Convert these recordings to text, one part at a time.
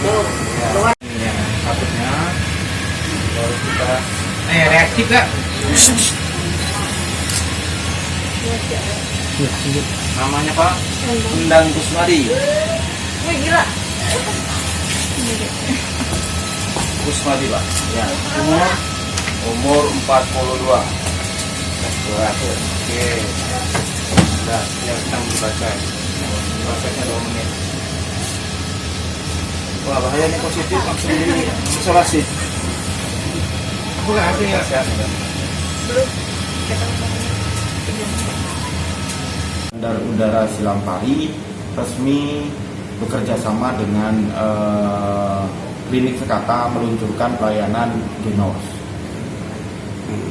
Ya, satunya baru kita reaktif gak? Namanya Pak Endang Kusmadi. Wih gila. Kusmadi Pak. Ya, umur 42. Oke. Nah, yang kita dibaca. Prosesnya 2 menit. Wah, bahayanya positif langsung di isolasi. Bukan artinya Belum. Bandar Udara Silampari resmi bekerja sama dengan Klinik Sekata meluncurkan pelayanan Genos.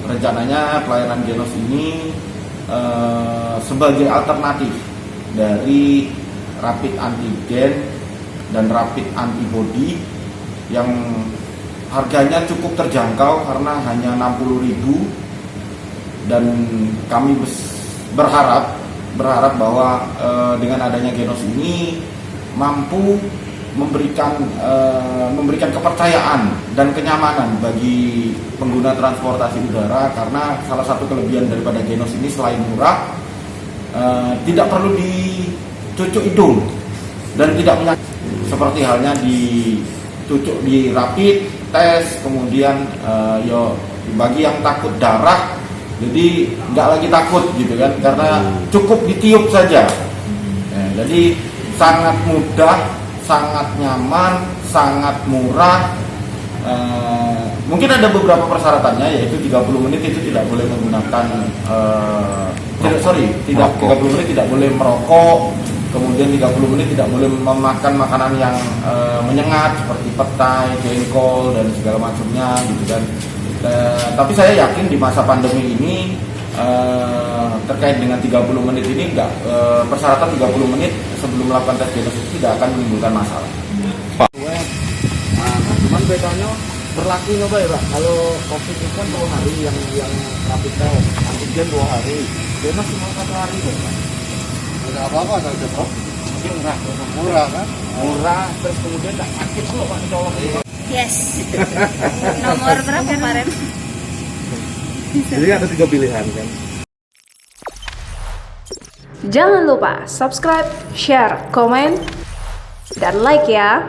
Rencananya pelayanan Genos ini sebagai alternatif dari rapid antigen dan rapid antibody yang harganya cukup terjangkau karena hanya 60.000, dan kami berharap bahwa dengan adanya Genos ini mampu memberikan kepercayaan dan kenyamanan bagi pengguna transportasi udara, karena salah satu kelebihan daripada Genos ini selain murah, tidak perlu dicucuk hidung dan tidak menyakit seperti halnya dicucuk di rapid tes. Kemudian bagi yang takut darah, jadi nggak lagi takut gitu kan, karena cukup ditiup saja. Jadi sangat mudah, sangat nyaman, sangat murah. Mungkin ada beberapa persyaratannya, yaitu 30 menit itu tidak boleh menggunakan 30 menit tidak boleh merokok, kemudian 30 menit tidak boleh memakan makanan yang menyengat seperti petai, jengkol dan segala macamnya gitu kan. Tapi saya yakin di masa pandemi ini terkait dengan 30 menit ini persyaratan 30 menit sebelum melakukan tes Genos itu tidak akan menimbulkan masalah. cuman bedanya berlaku nyoba ya Pak. Kalau COVID itu kan 2 hari, yang rapid test antigen 2 hari. Genos cuma 1 hari Pak. Ada apa-apa ada Prof? Murah kan? Murah, terus kemudian tak sakit loh Pak, colok. Yes. Nomor berapa kemarin? Jadi ada 3 pilihan kan? Jangan lupa subscribe, share, komen, dan like ya.